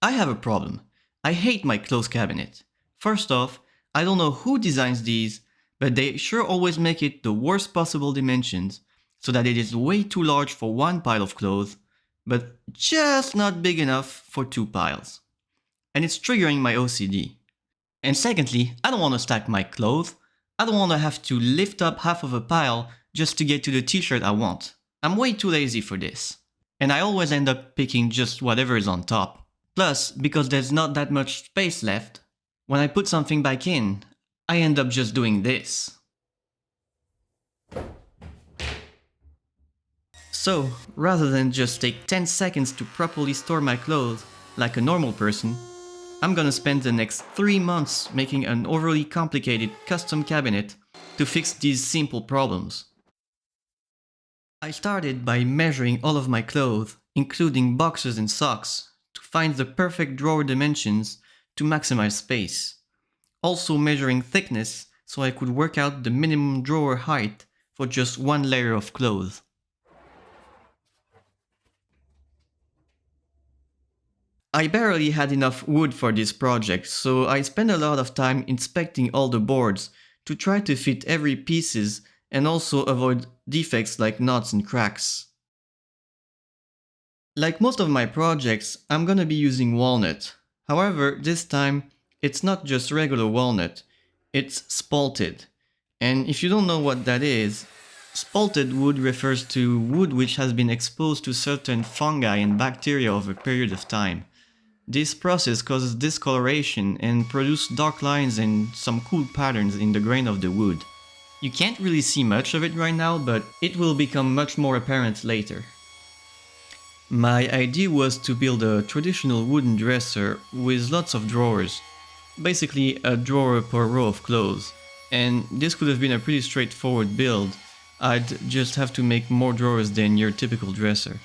I have a problem. I hate my clothes cabinet. First off, I don't know who designs these, but they sure always make it the worst possible dimensions, so that it is way too large for one pile of clothes, but just not big enough for two piles. And it's triggering my OCD. And secondly, I don't want to stack my clothes. I don't want to have to lift up half of a pile just to get to the t-shirt I want. I'm way too lazy for this. And I always end up picking just whatever is on top. Plus, because there's not that much space left, when I put something back in, I end up just doing this. So, rather than just take 10 seconds to properly store my clothes like a normal person, I'm gonna spend the next 3 months making an overly complicated custom cabinet to fix these simple problems. I started by measuring all of my clothes, including boxers and socks, to find the perfect drawer dimensions to maximize space. Also measuring thickness so I could work out the minimum drawer height for just one layer of clothes. I barely had enough wood for this project, so I spent a lot of time inspecting all the boards to try to fit every pieces and also avoid defects like knots and cracks. Like most of my projects, I'm gonna be using walnut. However, this time, it's not just regular walnut, it's spalted. And if you don't know what that is, spalted wood refers to wood which has been exposed to certain fungi and bacteria over a period of time. This process causes discoloration and produces dark lines and some cool patterns in the grain of the wood. You can't really see much of it right now, but it will become much more apparent later. My idea was to build a traditional wooden dresser with lots of drawers, basically a drawer per row of clothes, and this could have been a pretty straightforward build. I'd just have to make more drawers than your typical dresser.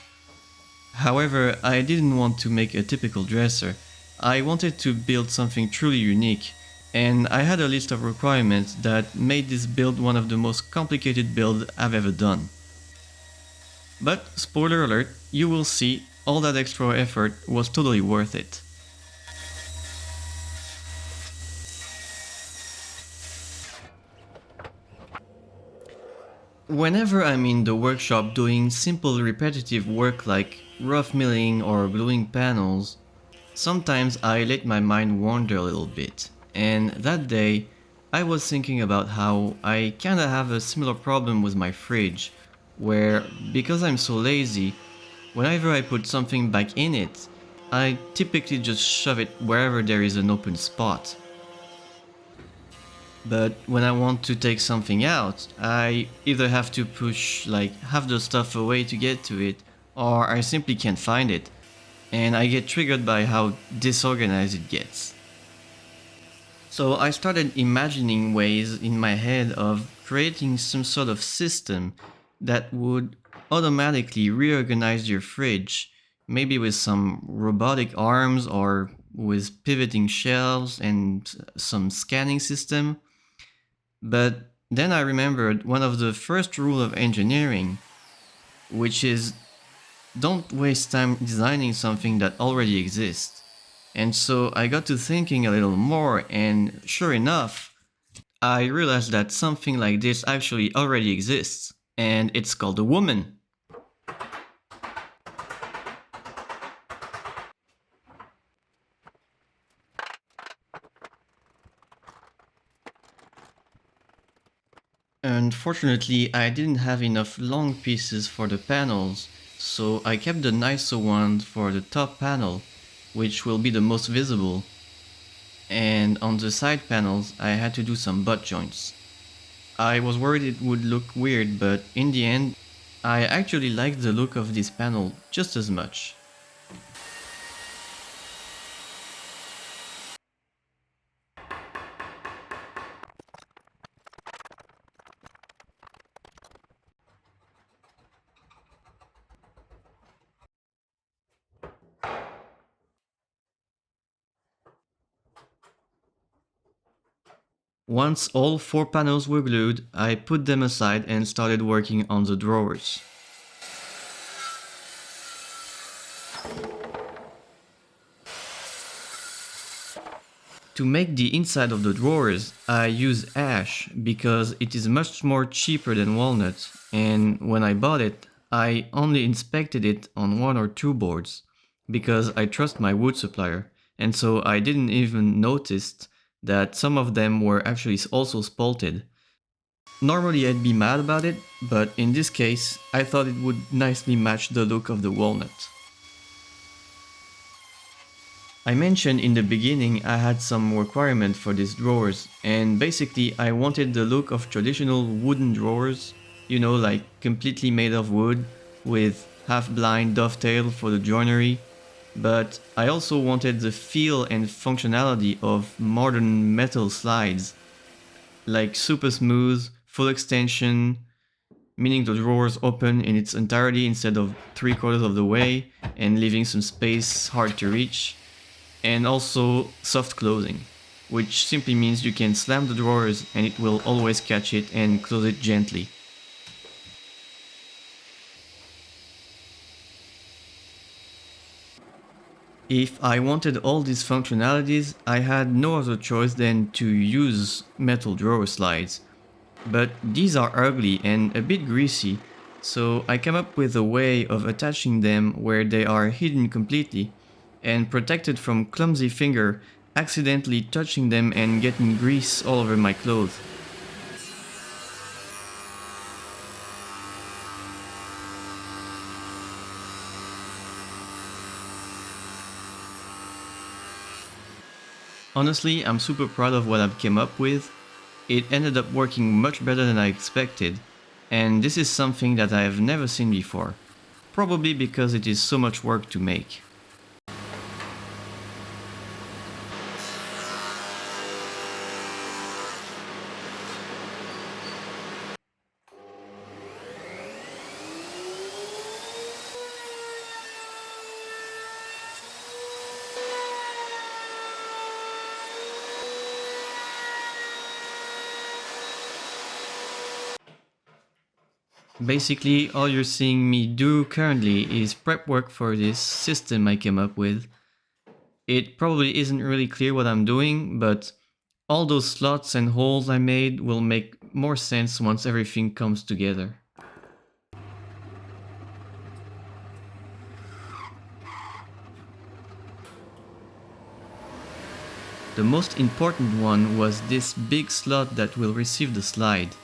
However, I didn't want to make a typical dresser. I wanted to build something truly unique, and I had a list of requirements that made this build one of the most complicated builds I've ever done. But, spoiler alert, you will see all that extra effort was totally worth it. Whenever I'm in the workshop doing simple repetitive work like rough milling or gluing panels, sometimes I let my mind wander a little bit, and that day I was thinking about how I kinda have a similar problem with my fridge, where because I'm so lazy, whenever I put something back in it, I typically just shove it wherever there is an open spot. But when I want to take something out, I either have to push like half the stuff away to get to it, or I simply can't find it, and I get triggered by how disorganized it gets. So I started imagining ways in my head of creating some sort of system that would automatically reorganize your fridge, maybe with some robotic arms or with pivoting shelves and some scanning system. But then I remembered one of the first rules of engineering, which is don't waste time designing something that already exists. And so I got to thinking a little more, and sure enough, I realized that something like this actually already exists, and it's called a woman. Unfortunately, I didn't have enough long pieces for the panels, so I kept the nicer one for the top panel, which will be the most visible. And on the side panels, I had to do some butt joints. I was worried it would look weird, but in the end, I actually liked the look of this panel just as much. Once all 4 panels were glued, I put them aside and started working on the drawers. To make the inside of the drawers, I use ash because it is much more cheaper than walnut, and when I bought it, I only inspected it on one or two boards because I trust my wood supplier, and so I didn't even notice that some of them were actually also spalted. Normally I'd be mad about it, but in this case, I thought it would nicely match the look of the walnut. I mentioned in the beginning I had some requirement for these drawers, and basically I wanted the look of traditional wooden drawers, you know, like completely made of wood, with half-blind dovetail for the joinery, but I also wanted the feel and functionality of modern metal slides, like super smooth, full extension, meaning the drawers open in its entirety instead of 3/4 of the way, and leaving some space hard to reach, and also soft closing, which simply means you can slam the drawers and it will always catch it and close it gently. If I wanted all these functionalities, I had no other choice than to use metal drawer slides. But these are ugly and a bit greasy, so I came up with a way of attaching them where they are hidden completely and protected from clumsy finger accidentally touching them and getting grease all over my clothes. Honestly, I'm super proud of what I've came up with. It ended up working much better than I expected, and this is something that I have never seen before, probably because it is so much work to make. Basically, all you're seeing me do currently is prep work for this system I came up with. It probably isn't really clear what I'm doing, but all those slots and holes I made will make more sense once everything comes together. The most important one was this big slot that will receive the slide.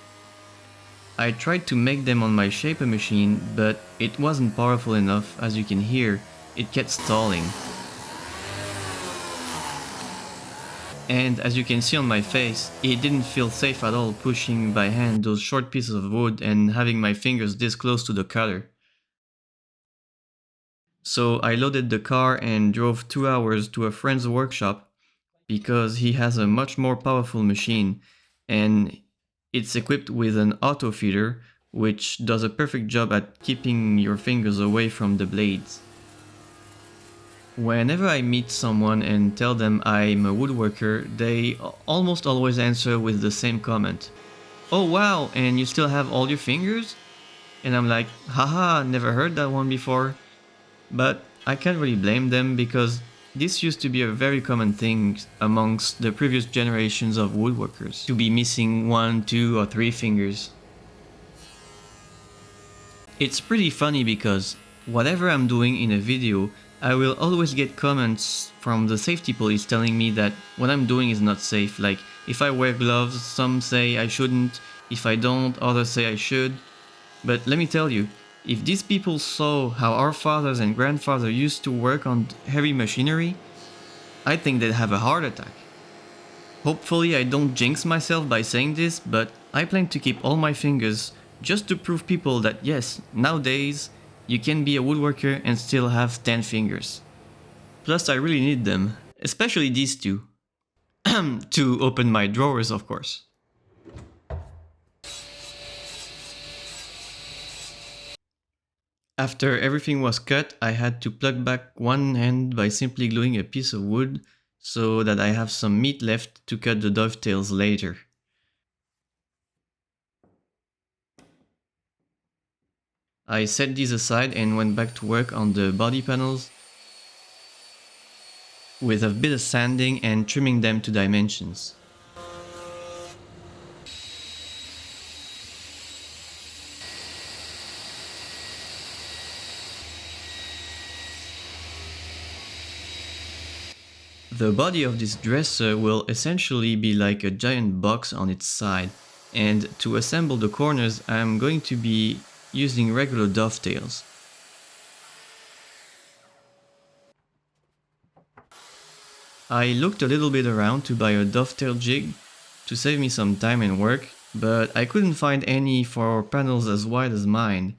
I tried to make them on my shaper machine, but it wasn't powerful enough. As you can hear, it kept stalling. And as you can see on my face, it didn't feel safe at all pushing by hand those short pieces of wood and having my fingers this close to the cutter. So I loaded the car and drove 2 hours to a friend's workshop because he has a much more powerful machine and it's equipped with an auto feeder which does a perfect job at keeping your fingers away from the blades. Whenever I meet someone and tell them I'm a woodworker, they almost always answer with the same comment. Oh wow, and you still have all your fingers? And I'm like, haha, never heard that one before. But I can't really blame them because this used to be a very common thing amongst the previous generations of woodworkers, to be missing 1, 2 or 3 fingers. It's pretty funny because whatever I'm doing in a video, I will always get comments from the safety police telling me that what I'm doing is not safe. Like, if I wear gloves, some say I shouldn't, if I don't, others say I should. But let me tell you, if these people saw how our fathers and grandfathers used to work on heavy machinery, I think they'd have a heart attack. Hopefully I don't jinx myself by saying this, but I plan to keep all my fingers just to prove people that yes, nowadays you can be a woodworker and still have 10 fingers. Plus I really need them, especially these two. To open my drawers, of course. After everything was cut, I had to plug back one end by simply gluing a piece of wood so that I have some meat left to cut the dovetails later. I set these aside and went back to work on the body panels. with a bit of sanding and trimming them to dimensions. The body of this dresser will essentially be like a giant box on its side, and to assemble the corners I'm going to be using regular dovetails. I looked a little bit around to buy a dovetail jig to save me some time and work, but I couldn't find any for panels as wide as mine,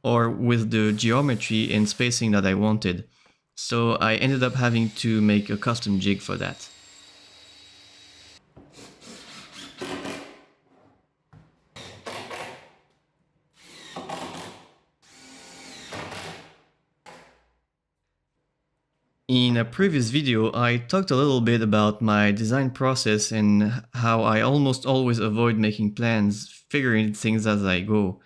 or with the geometry and spacing that I wanted, so I ended up having to make a custom jig for that. In a previous video, I talked a little bit about my design process and how I almost always avoid making plans, figuring things as I go.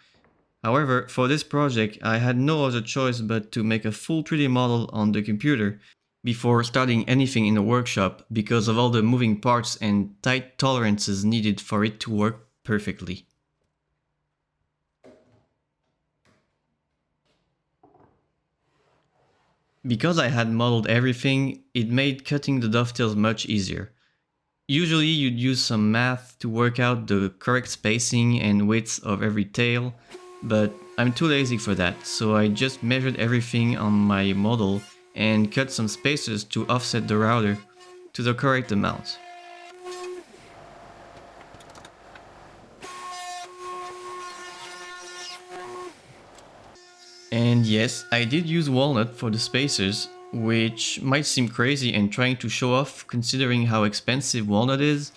However, for this project, I had no other choice but to make a full 3D model on the computer before starting anything in the workshop because of all the moving parts and tight tolerances needed for it to work perfectly. Because I had modeled everything, it made cutting the dovetails much easier. Usually you'd use some math to work out the correct spacing and width of every tail, but I'm too lazy for that, so I just measured everything on my model and cut some spacers to offset the router to the correct amount. And yes, I did use walnut for the spacers, which might seem crazy and trying to show off considering how expensive walnut is,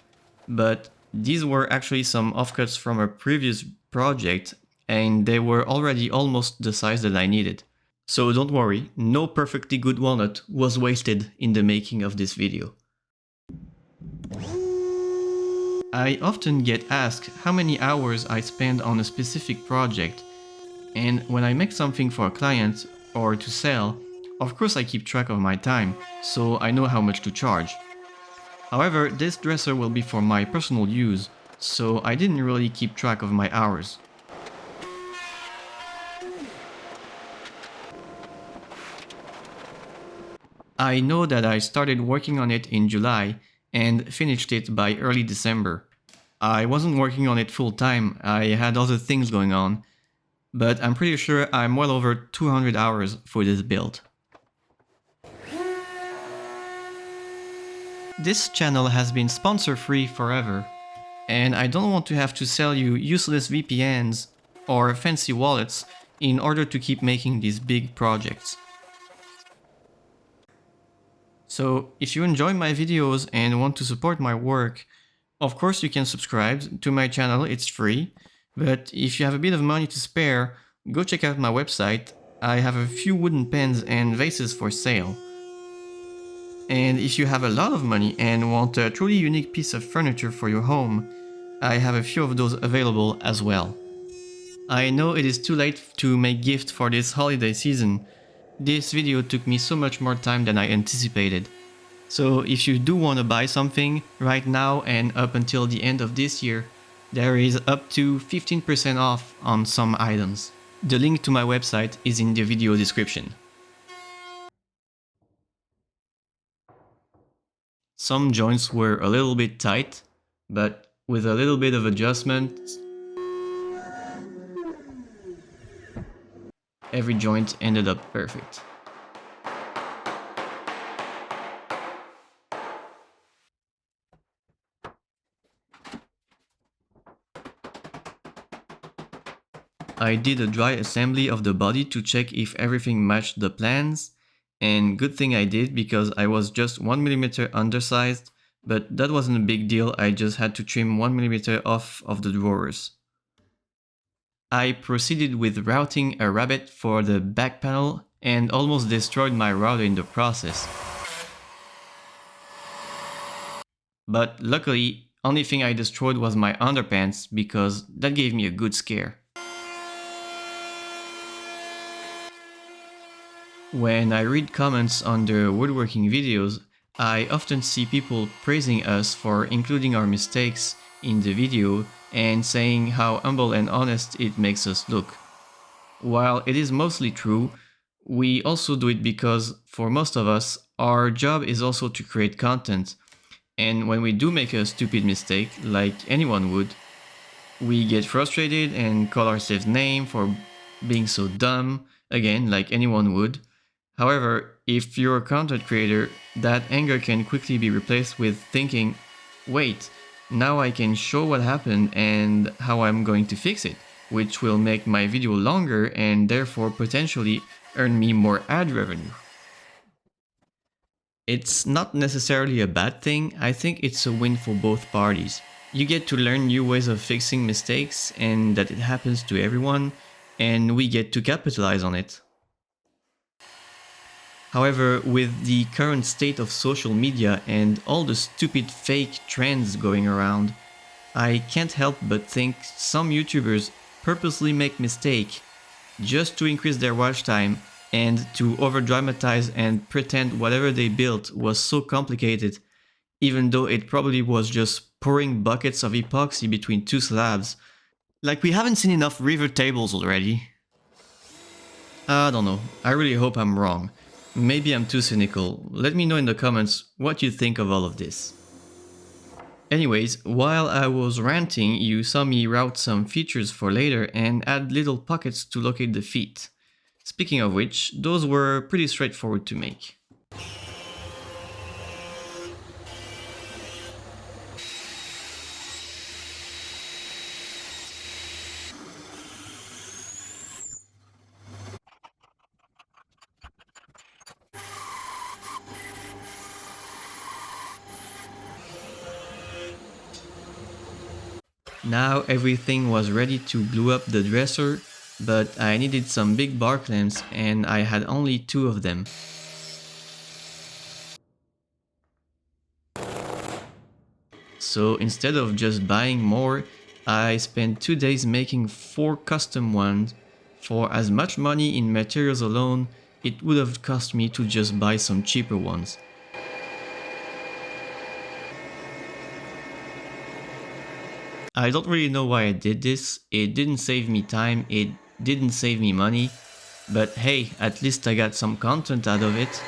but these were actually some offcuts from a previous project and they were already almost the size that I needed. So don't worry, no perfectly good walnut was wasted in the making of this video. I often get asked how many hours I spend on a specific project. And when I make something for a client or to sell, of course I keep track of my time, so I know how much to charge. However, this dresser will be for my personal use, so I didn't really keep track of my hours. I know that I started working on it in July and finished it by early December. I wasn't working on it full time, I had other things going on, but I'm pretty sure I'm well over 200 hours for this build. This channel has been sponsor-free forever, and I don't want to have to sell you useless VPNs or fancy wallets in order to keep making these big projects. So if you enjoy my videos and want to support my work, of course you can subscribe to my channel, it's free. But if you have a bit of money to spare, go check out my website. I have a few wooden pens and vases for sale. And if you have a lot of money and want a truly unique piece of furniture for your home, I have a few of those available as well. I know it is too late to make gifts for this holiday season. This video took me so much more time than I anticipated. So if you do want to buy something right now and up until the end of this year, there is up to 15% off on some items. The link to my website is in the video description. Some joints were a little bit tight, but with a little bit of adjustment, every joint ended up perfect. I did a dry assembly of the body to check if everything matched the plans, and good thing I did because I was just 1mm undersized, but that wasn't a big deal, I just had to trim 1mm off of the drawers. I proceeded with routing a rabbet for the back panel and almost destroyed my router in the process. But luckily, only thing I destroyed was my underpants because that gave me a good scare. When I read comments on the woodworking videos, I often see people praising us for including our mistakes in the video and saying how humble and honest it makes us look. While it is mostly true, we also do it because, for most of us, our job is also to create content. And when we do make a stupid mistake, like anyone would, we get frustrated and call ourselves names for being so dumb, again, like anyone would. However, if you're a content creator, that anger can quickly be replaced with thinking, wait, now I can show what happened and how I'm going to fix it, which will make my video longer and therefore potentially earn me more ad revenue. It's not necessarily a bad thing, I think it's a win for both parties. You get to learn new ways of fixing mistakes and that it happens to everyone, and we get to capitalize on it. However, with the current state of social media and all the stupid fake trends going around, I can't help but think some YouTubers purposely make mistakes just to increase their watch time and to overdramatize and pretend whatever they built was so complicated, even though it probably was just pouring buckets of epoxy between two slabs. Like, we haven't seen enough river tables already. I don't know, I really hope I'm wrong. Maybe I'm too cynical. Let me know in the comments what you think of all of this. Anyways, while I was ranting, you saw me route some features for later and add little pockets to locate the feet. Speaking of which, those were pretty straightforward to make. Now everything was ready to glue up the dresser, but I needed some big bar clamps and I had only 2 of them. So instead of just buying more, I spent 2 days making 4 custom ones. For as much money in materials alone, it would have cost me to just buy some cheaper ones. I don't really know why I did this. It didn't save me time, it didn't save me money, but hey, at least I got some content out of it.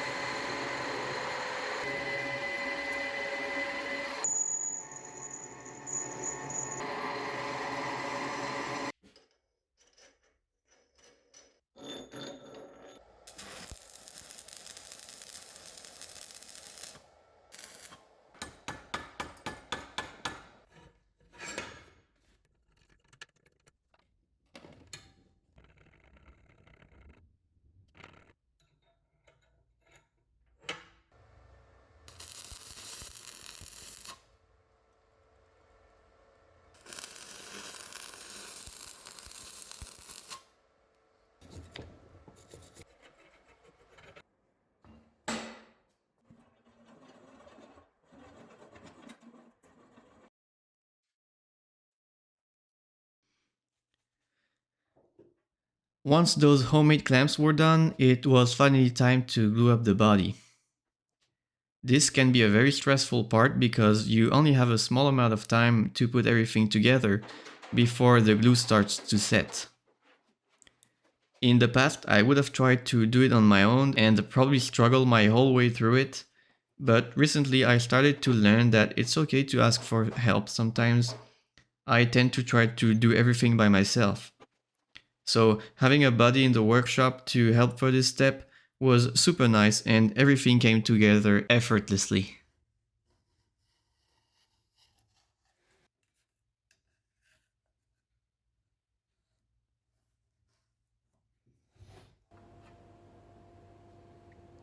Once those homemade clamps were done, it was finally time to glue up the body. This can be a very stressful part because you only have a small amount of time to put everything together before the glue starts to set. In the past, I would have tried to do it on my own and probably struggled my whole way through it, but recently I started to learn that it's okay to ask for help sometimes. I tend to try to do everything by myself. So having a buddy in the workshop to help for this step was super nice and everything came together effortlessly.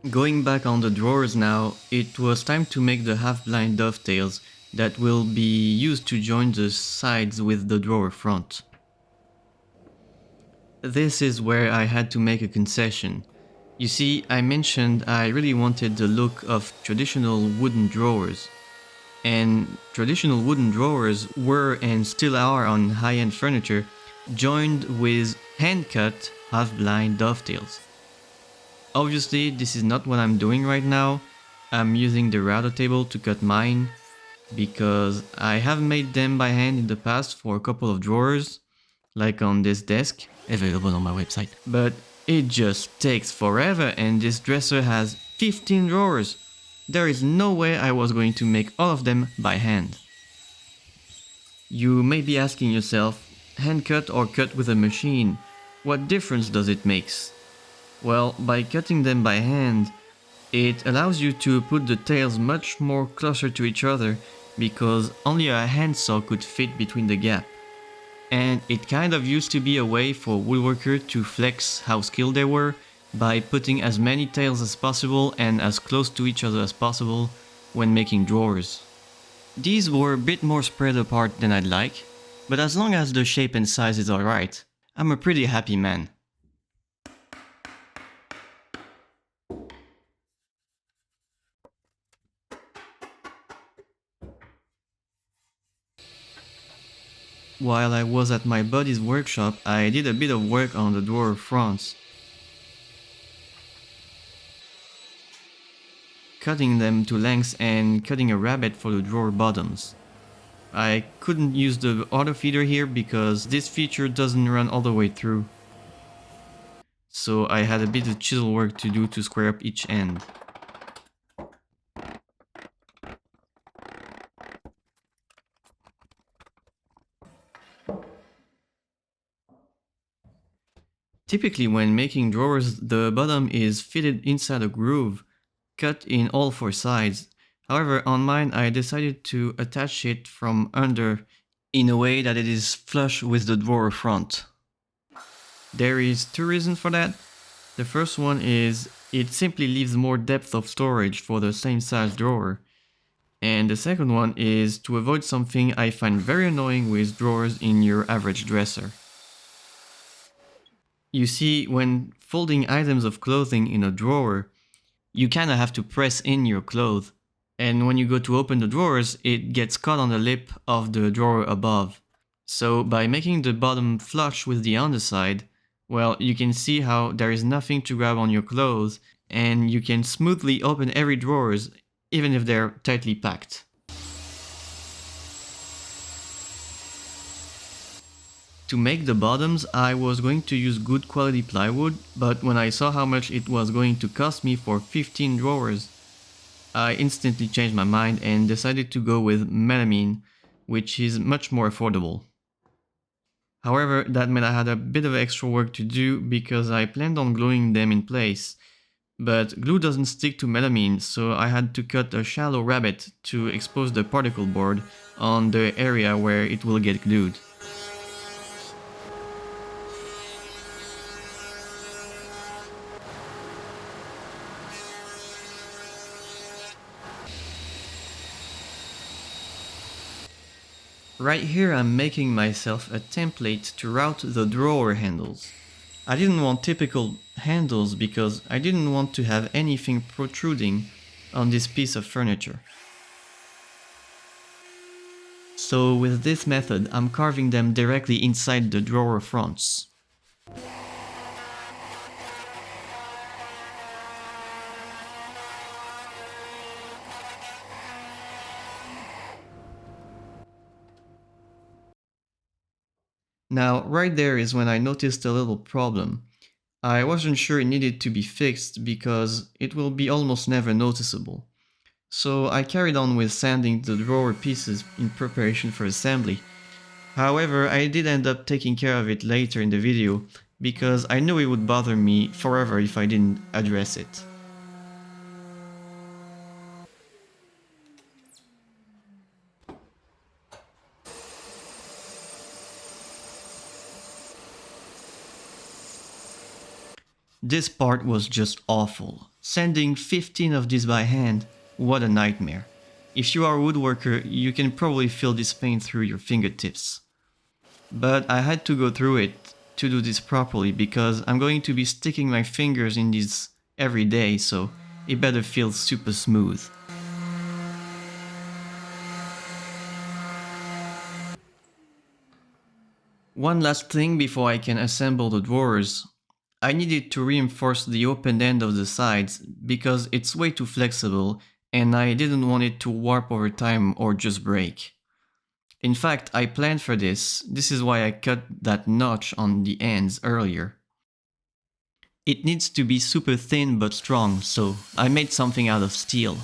Going back on the drawers now, it was time to make the half-blind dovetails that will be used to join the sides with the drawer front. This is where I had to make a concession. You see, I mentioned I really wanted the look of traditional wooden drawers. And traditional wooden drawers were and still are on high-end furniture, joined with hand-cut half-blind dovetails. Obviously, this is not what I'm doing right now. I'm using the router table to cut mine because I have made them by hand in the past for a couple of drawers, like on this desk, available on my website. But it just takes forever and this dresser has 15 drawers. There is no way I was going to make all of them by hand. You may be asking yourself, hand cut or cut with a machine, what difference does it make? Well, by cutting them by hand, it allows you to put the tails much more closer to each other because only a handsaw could fit between the gap. And it kind of used to be a way for woodworkers to flex how skilled they were by putting as many tails as possible and as close to each other as possible when making drawers. These were a bit more spread apart than I'd like, but as long as the shape and size is alright, I'm a pretty happy man. While I was at my buddy's workshop, I did a bit of work on the drawer fronts, cutting them to lengths and cutting a rabbet for the drawer bottoms. I couldn't use the auto feeder here because this feature doesn't run all the way through, so I had a bit of chisel work to do to square up each end. Typically when making drawers, the bottom is fitted inside a groove, cut in all four sides. However, on mine I decided to attach it from under in a way that it is flush with the drawer front. There is two reasons for that. The first one is it simply leaves more depth of storage for the same size drawer. And the second one is to avoid something I find very annoying with drawers in your average dresser. You see, when folding items of clothing in a drawer, you kinda have to press in your clothes. And when you go to open the drawers, it gets caught on the lip of the drawer above. So by making the bottom flush with the underside, well, you can see how there is nothing to grab on your clothes and you can smoothly open every drawers, even if they're tightly packed. To make the bottoms, I was going to use good quality plywood, but when I saw how much it was going to cost me for 15 drawers, I instantly changed my mind and decided to go with melamine, which is much more affordable. However, that meant I had a bit of extra work to do because I planned on gluing them in place. But glue doesn't stick to melamine, so I had to cut a shallow rabbet to expose the particle board on the area where it will get glued. Right here I'm making myself a template to route the drawer handles. I didn't want typical handles because I didn't want to have anything protruding on this piece of furniture. So with this method I'm carving them directly inside the drawer fronts. Now, right there is when I noticed a little problem. I wasn't sure it needed to be fixed because it will be almost never noticeable. So I carried on with sanding the drawer pieces in preparation for assembly. However, I did end up taking care of it later in the video because I knew it would bother me forever if I didn't address it. This part was just awful. Sanding 15 of these by hand, what a nightmare. If you are a woodworker, you can probably feel this pain through your fingertips. But I had to go through it to do this properly because I'm going to be sticking my fingers in these every day, so it better feel super smooth. One last thing before I can assemble the drawers. I needed to reinforce the open end of the sides because it's way too flexible and I didn't want it to warp over time or just break. In fact, I planned for this. This is why I cut that notch on the ends earlier. It needs to be super thin but strong, so I made something out of steel.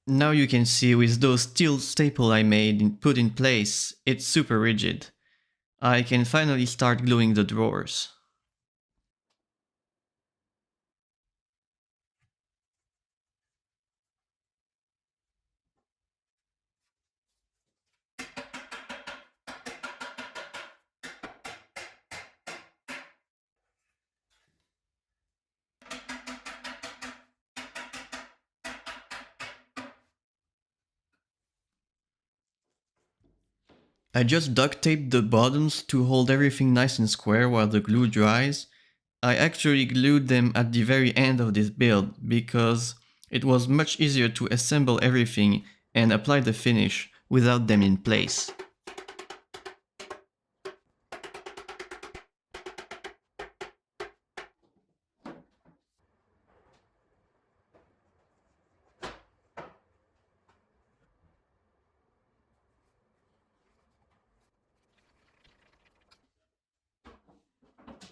Now you can see with those steel staples I made and put in place, it's super rigid. I can finally start gluing the drawers. I just duct taped the bottoms to hold everything nice and square while the glue dries. I actually glued them at the very end of this build because it was much easier to assemble everything and apply the finish without them in place.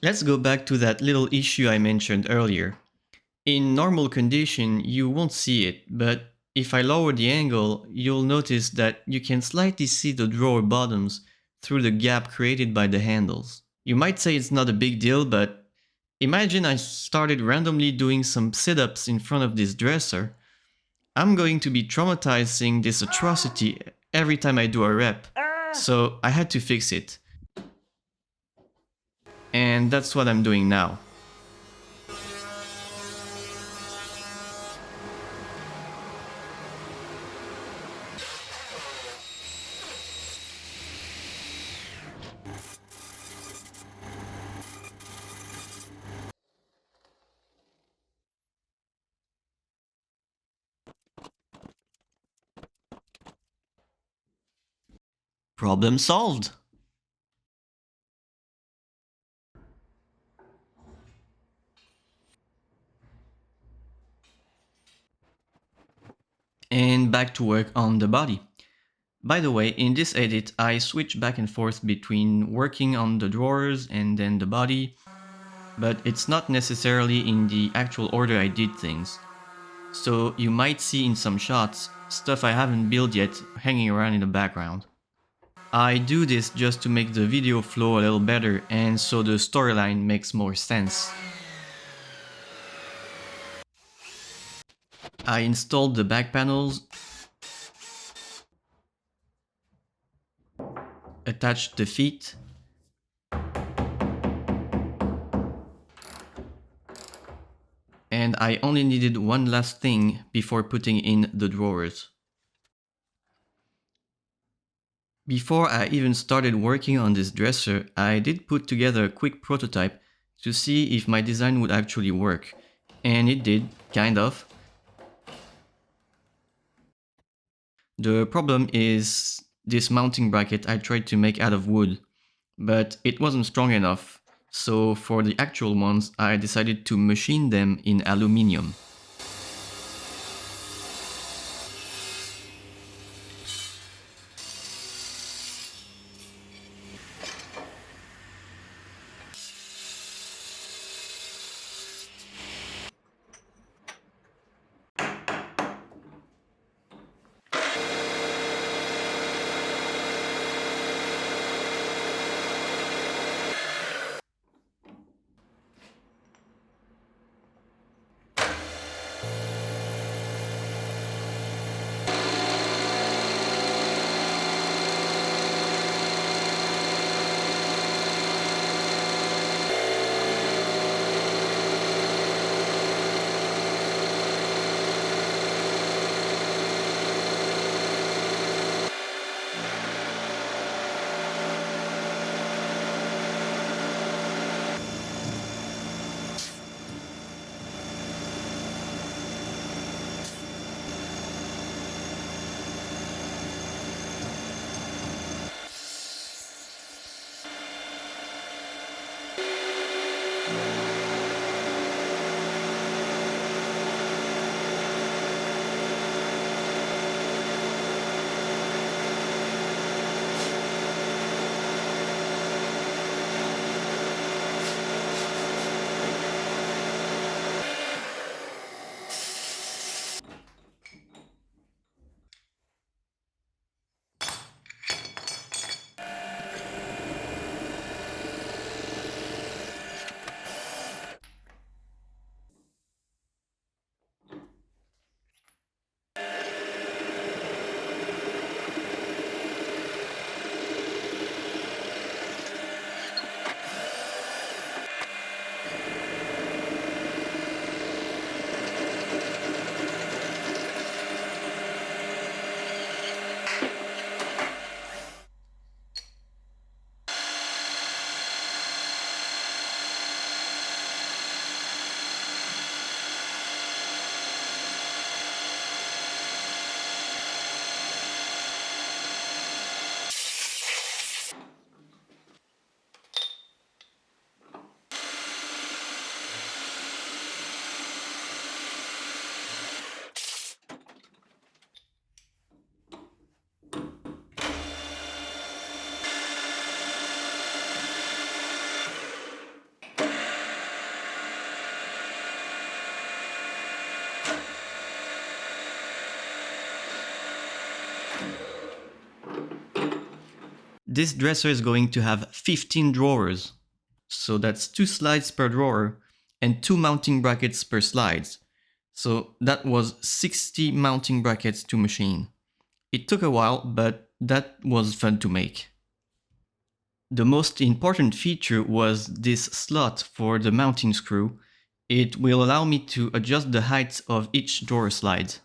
Let's go back to that little issue I mentioned earlier. In normal condition, you won't see it, but if I lower the angle, you'll notice that you can slightly see the drawer bottoms through the gap created by the handles. You might say it's not a big deal, but imagine I started randomly doing some sit-ups in front of this dresser. I'm going to be traumatizing this atrocity every time I do a rep, so I had to fix it. And that's what I'm doing now. Problem solved! And back to work on the body. By the way, in this edit, I switch back and forth between working on the drawers and then the body, but it's not necessarily in the actual order I did things. So you might see in some shots stuff I haven't built yet hanging around in the background. I do this just to make the video flow a little better and so the storyline makes more sense. I installed the back panels, attached the feet, and I only needed one last thing before putting in the drawers. Before I even started working on this dresser, I did put together a quick prototype to see if my design would actually work. And it did, kind of. The problem is this mounting bracket I tried to make out of wood, but it wasn't strong enough. So for the actual ones, I decided to machine them in aluminium. This dresser is going to have 15 drawers. So that's 2 slides per drawer and 2 mounting brackets per slides. So that was 60 mounting brackets to machine. It took a while, but that was fun to make. The most important feature was this slot for the mounting screw. It will allow me to adjust the height of each drawer slide.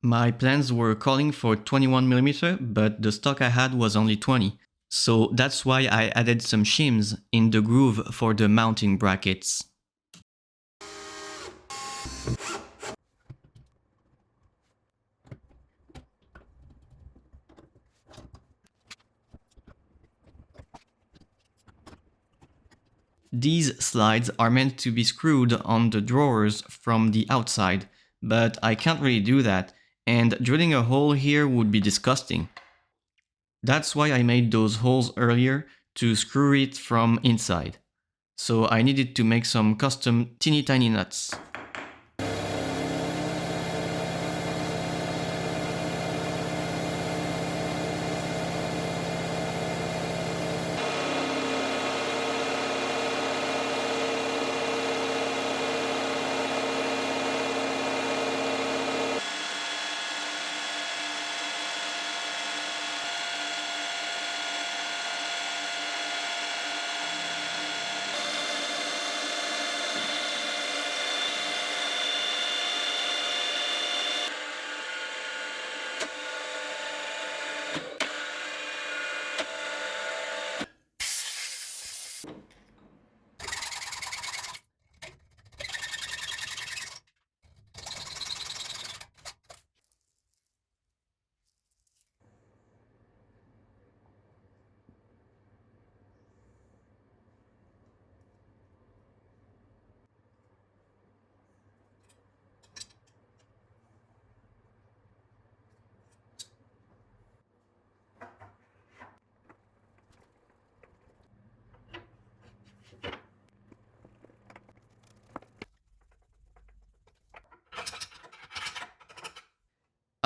My plans were calling for 21mm, but the stock I had was only 20. So that's why I added some shims in the groove for the mounting brackets. These slides are meant to be screwed on the drawers from the outside, but I can't really do that, and drilling a hole here would be disgusting. That's why I made those holes earlier, to screw it from inside. So I needed to make some custom teeny tiny nuts.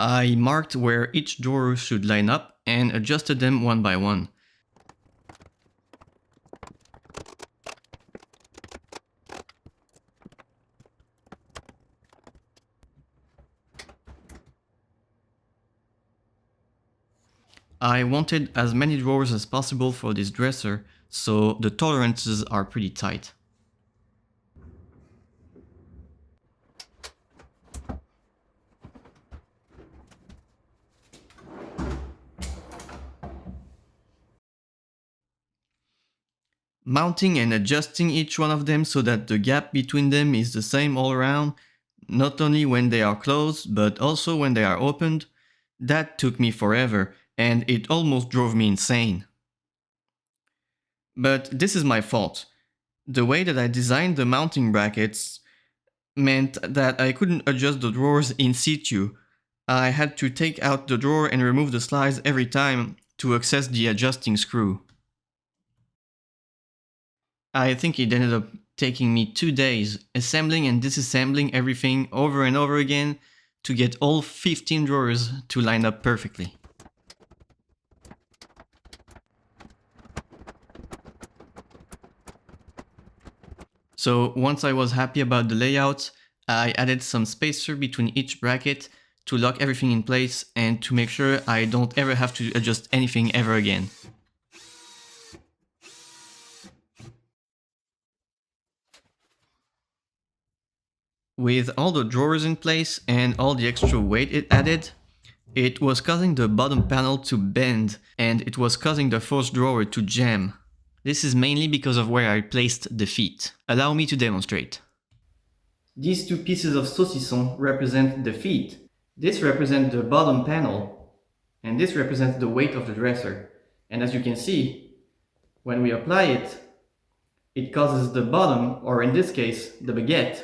I marked where each drawer should line up and adjusted them one by one. I wanted as many drawers as possible for this dresser, so the tolerances are pretty tight. Mounting and adjusting each one of them so that the gap between them is the same all around, not only when they are closed, but also when they are opened, that took me forever, and it almost drove me insane. But this is my fault. The way that I designed the mounting brackets meant that I couldn't adjust the drawers in situ. I had to take out the drawer and remove the slides every time to access the adjusting screw. I think it ended up taking me 2 days, assembling and disassembling everything over and over again to get all 15 drawers to line up perfectly. So once I was happy about the layout, I added some spacer between each bracket to lock everything in place and to make sure I don't ever have to adjust anything ever again. With all the drawers in place and all the extra weight it added, it was causing the bottom panel to bend and it was causing the fourth drawer to jam. This is mainly because of where I placed the feet. Allow me to demonstrate. These two pieces of saucisson represent the feet. This represents the bottom panel, and this represents the weight of the dresser. And as you can see, when we apply it, it causes the bottom, or in this case, the baguette,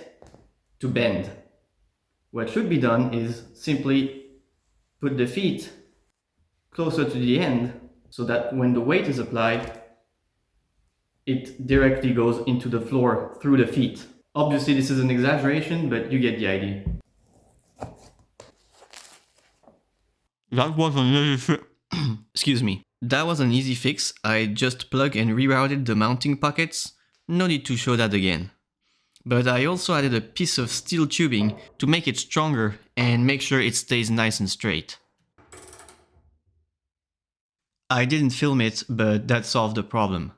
to bend. What should be done is simply put the feet closer to the end so that when the weight is applied, it directly goes into the floor through the feet. Obviously this is an exaggeration, but you get the idea. That was an easy fix. Excuse me. That was an easy fix. I just plugged and rerouted the mounting pockets. No need to show that again. But I also added a piece of steel tubing to make it stronger and make sure it stays nice and straight. I didn't film it, but that solved the problem.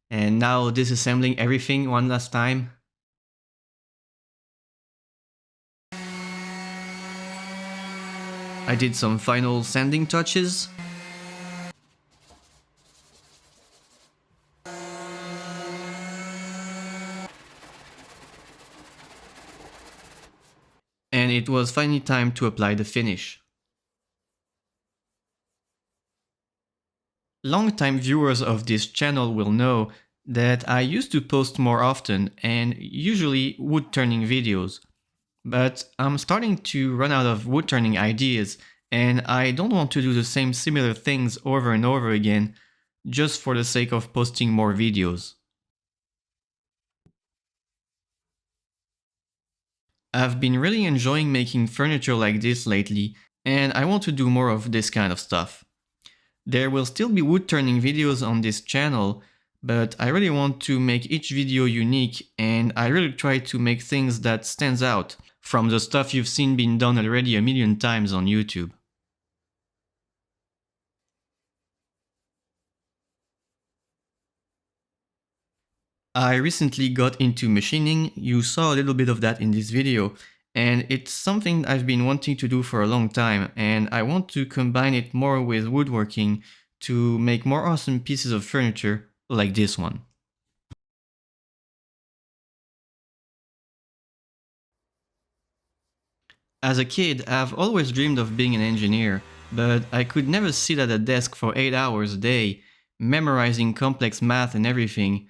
And now disassembling everything one last time. I did some final sanding touches. And it was finally time to apply the finish. Long-time viewers of this channel will know that I used to post more often and usually wood-turning videos. But I'm starting to run out of wood-turning ideas and I don't want to do the same similar things over and over again just for the sake of posting more videos. I've been really enjoying making furniture like this lately and I want to do more of this kind of stuff. There will still be wood-turning videos on this channel, but I really want to make each video unique and I really try to make things that stands out from the stuff you've seen being done already a million times on YouTube. I recently got into machining, you saw a little bit of that in this video, and it's something I've been wanting to do for a long time, and I want to combine it more with woodworking to make more awesome pieces of furniture like this one. As a kid, I've always dreamed of being an engineer, but I could never sit at a desk for 8 hours a day, memorizing complex math and everything,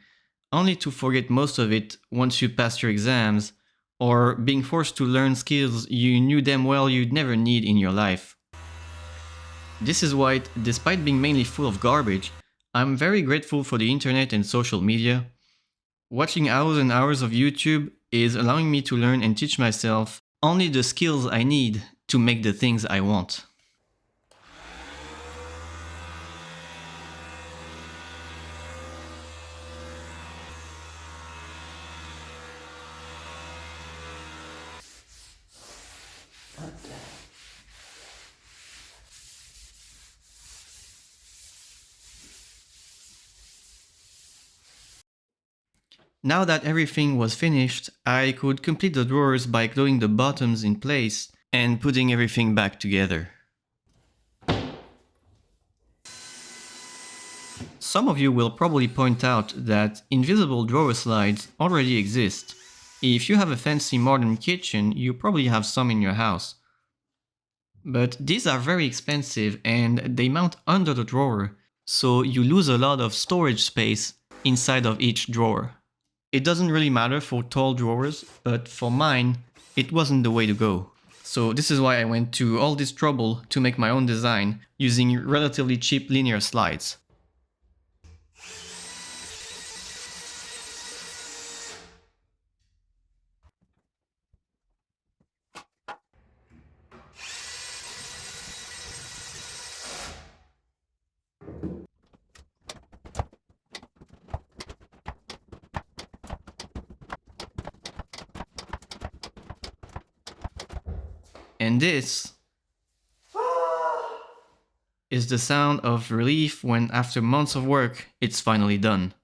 only to forget most of it once you pass your exams, or being forced to learn skills you knew damn well you'd never need in your life. This is why, despite being mainly full of garbage, I'm very grateful for the internet and social media. Watching hours and hours of YouTube is allowing me to learn and teach myself only the skills I need to make the things I want. Now that everything was finished, I could complete the drawers by gluing the bottoms in place and putting everything back together. Some of you will probably point out that invisible drawer slides already exist. If you have a fancy modern kitchen, you probably have some in your house. But these are very expensive and they mount under the drawer, so you lose a lot of storage space inside of each drawer. It doesn't really matter for tall drawers, but for mine, it wasn't the way to go. So this is why I went to all this trouble to make my own design using relatively cheap linear slides. And this is the sound of relief when, after months of work, it's finally done.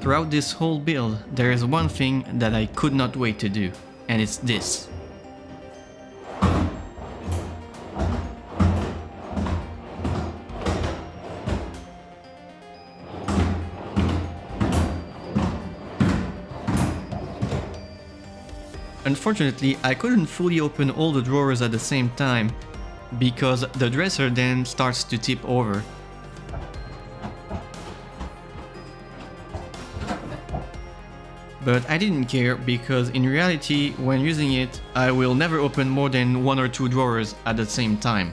Throughout this whole build, there is one thing that I could not wait to do, and it's this. Unfortunately, I couldn't fully open all the drawers at the same time, because the dresser then starts to tip over. But I didn't care, because in reality, when using it, I will never open more than 1 or 2 drawers at the same time.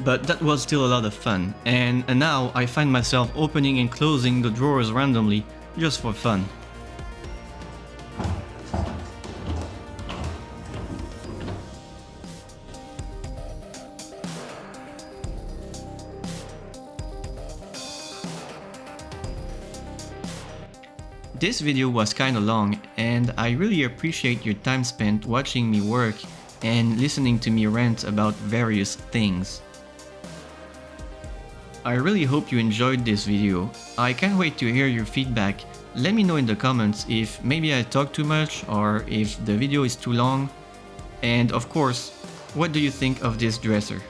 But that was still a lot of fun, and now I find myself opening and closing the drawers randomly, just for fun. This video was kinda long, and I really appreciate your time spent watching me work and listening to me rant about various things. I really hope you enjoyed this video. I can't wait to hear your feedback. Let me know in the comments if maybe I talk too much or if the video is too long. And of course, what do you think of this dresser?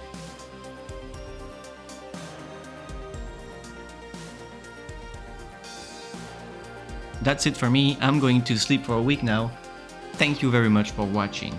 That's it for me. I'm going to sleep for a week now. Thank you very much for watching.